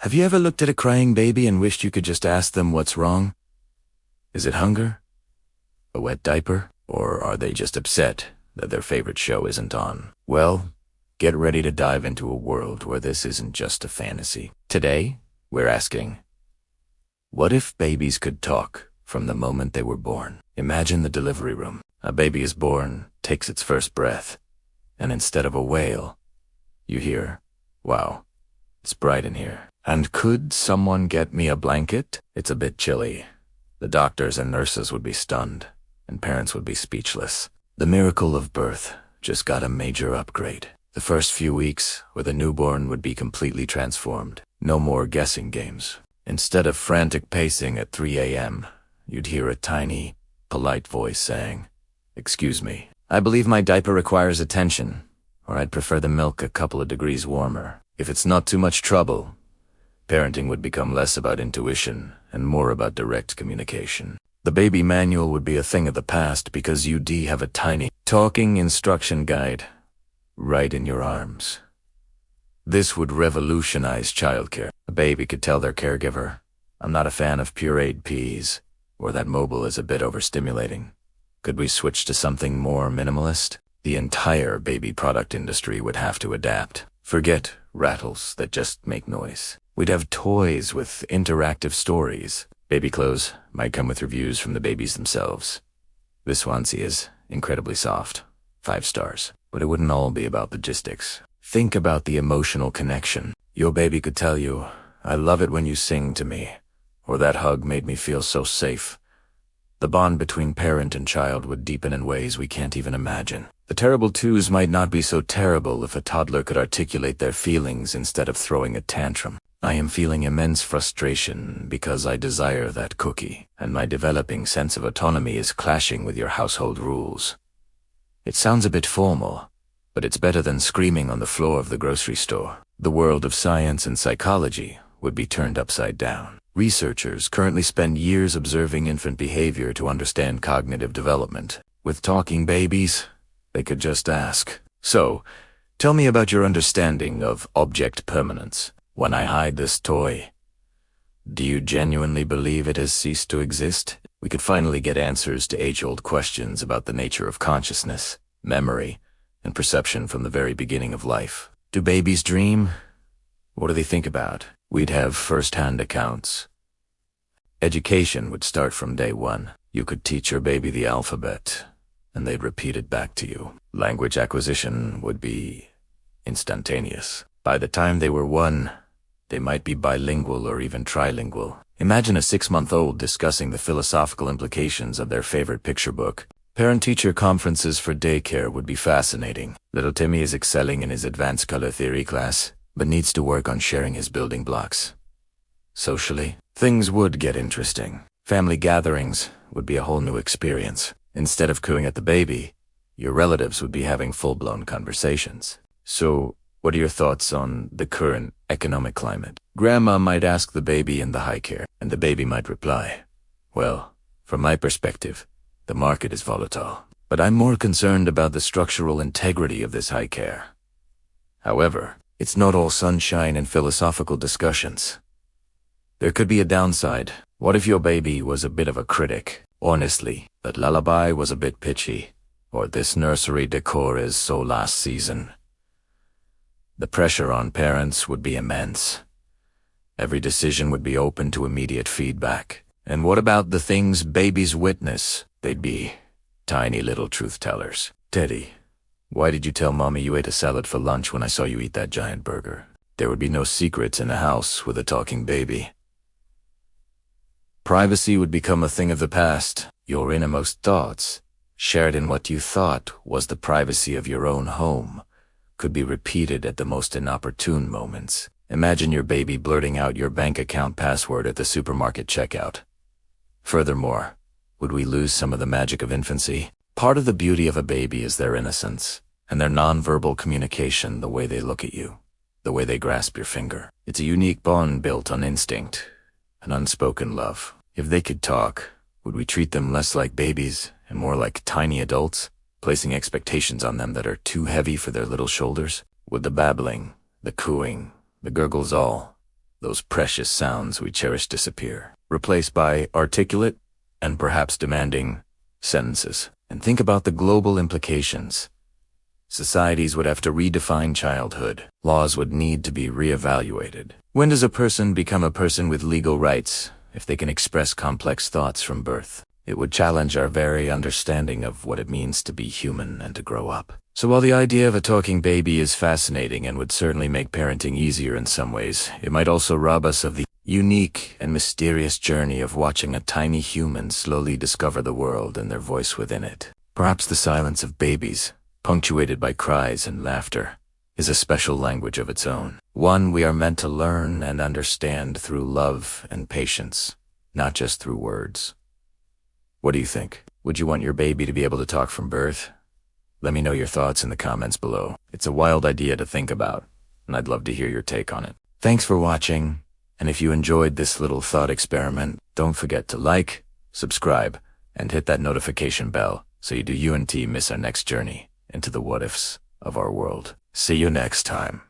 Have you ever looked at a crying baby and wished you could just ask them what's wrong? Is it hunger? A wet diaper? Or are they just upset that their favorite show isn't on? Well, get ready to dive into a world where this isn't just a fantasy. Today, we're asking, what if babies could talk from the moment they were born? Imagine the delivery room. A baby is born, takes its first breath, and instead of a wail, you hear, "Wow, it's bright in here. And could someone get me a blanket? It's a bit chilly." The doctors and nurses would be stunned, and parents would be speechless. The miracle of birth just got a major upgrade. The first few weeks where the newborn would be completely transformed. No more guessing games. Instead of frantic pacing at 3 a.m., you'd hear a tiny, polite voice saying, "Excuse me, I believe my diaper requires attention, or I'd prefer the milk a couple of degrees warmer." If it's not too much trouble, parenting would become less about intuition and more about direct communication. The baby manual would be a thing of the past because you'd have a tiny, talking instruction guide right in your arms. This would revolutionize childcare. A baby could tell their caregiver, "I'm not a fan of pureed peas," or "that mobile is a bit overstimulating. Could we switch to something more minimalist?" The entire baby product industry would have to adapt. Forget rattles that just make noise. We'd have toys with interactive stories. Baby clothes might come with reviews from the babies themselves. "This onesie is incredibly soft, 5 stars. But it wouldn't all be about logistics. Think about the emotional connection. Your baby could tell you, "I love it when you sing to me," or "That hug made me feel so safe." The bond between parent and child would deepen in ways we can't even imagine. The terrible twos might not be so terrible if a toddler could articulate their feelings instead of throwing a tantrum. "I am feeling immense frustration because I desire that cookie, and my developing sense of autonomy is clashing with your household rules." It sounds a bit formal, but it's better than screaming on the floor of the grocery store. The world of science and psychology would be turned upside down. Researchers currently spend years observing infant behavior to understand cognitive development. With talking babies, they could just ask, "So, tell me about your understanding of object permanence. When I hide this toy, do you genuinely believe it has ceased to exist?" We could finally get answers to age-old questions about the nature of consciousness, memory, and perception from the very beginning of life. Do babies dream? What do they think about? We'd have first-hand accounts. Education would start from day one. You could teach your baby the alphabet, and they'd repeat it back to you. Language acquisition would be instantaneous. By the time they were 1, they might be bilingual or even trilingual. Imagine a 6-month-old discussing the philosophical implications of their favorite picture book. Parent-teacher conferences for daycare would be fascinating. Little Timmy is excelling in his advanced color theory class, but needs to work on sharing his building blocks. Socially, things would get interesting. Family gatherings would be a whole new experience. Instead of cooing at the baby, your relatives would be having full-blown conversations. So, what are your thoughts on the current economic climate? Grandma might ask the baby in the high care, and the baby might reply, "Well, from my perspective, the market is volatile, but I'm more concerned about the structural integrity of this high care." However, it's not all sunshine and philosophical discussions. There could be a downside. What if your baby was a bit of a critic? Honestly, that lullaby was a bit pitchy, or this nursery decor is so last season. The pressure on parents would be immense. Every decision would be open to immediate feedback. And what about the things babies witness? They'd be tiny little truth-tellers. "Teddy, why did you tell Mommy you ate a salad for lunch when I saw you eat that giant burger?" There would be no secrets in a house with a talking baby. Privacy would become a thing of the past. Your innermost thoughts, shared in what you thought was the privacy of your own home, could be repeated at the most inopportune moments. Imagine your baby blurting out your bank account password at the supermarket checkout. Furthermore, would we lose some of the magic of infancy? Part of the beauty of a baby is their innocence, and their nonverbal communication, the way they look at you, the way they grasp your finger. It's a unique bond built on instinct, an unspoken love. If they could talk, would we treat them less like babies and more like tiny adults, placing expectations on them that are too heavy for their little shoulders? Would the babbling, the cooing, the gurgles all those precious sounds we cherish disappear, replaced by articulate and perhaps demanding sentences. And think about the global implications. Societies would have to redefine childhood. Laws would need to be reevaluated. When does a person become a person with legal rights if they can express complex thoughts from birth? It would challenge our very understanding of what it means to be human and to grow up. So while the idea of a talking baby is fascinating and would certainly make parenting easier in some ways, it might also rob us of the unique and mysterious journey of watching a tiny human slowly discover the world and their voice within it. Perhaps the silence of babies, punctuated by cries and laughter, is a special language of its own. One we are meant to learn and understand through love and patience, not just through words. What do you think? Would you want your baby to be able to talk from birth? Let me know your thoughts in the comments below. It's a wild idea to think about, and I'd love to hear your take on it. Thanks for watching, and if you enjoyed this little thought experiment, don't forget to like, subscribe, and hit that notification bell so you don't miss our next journey into the what-ifs of our world. See you next time.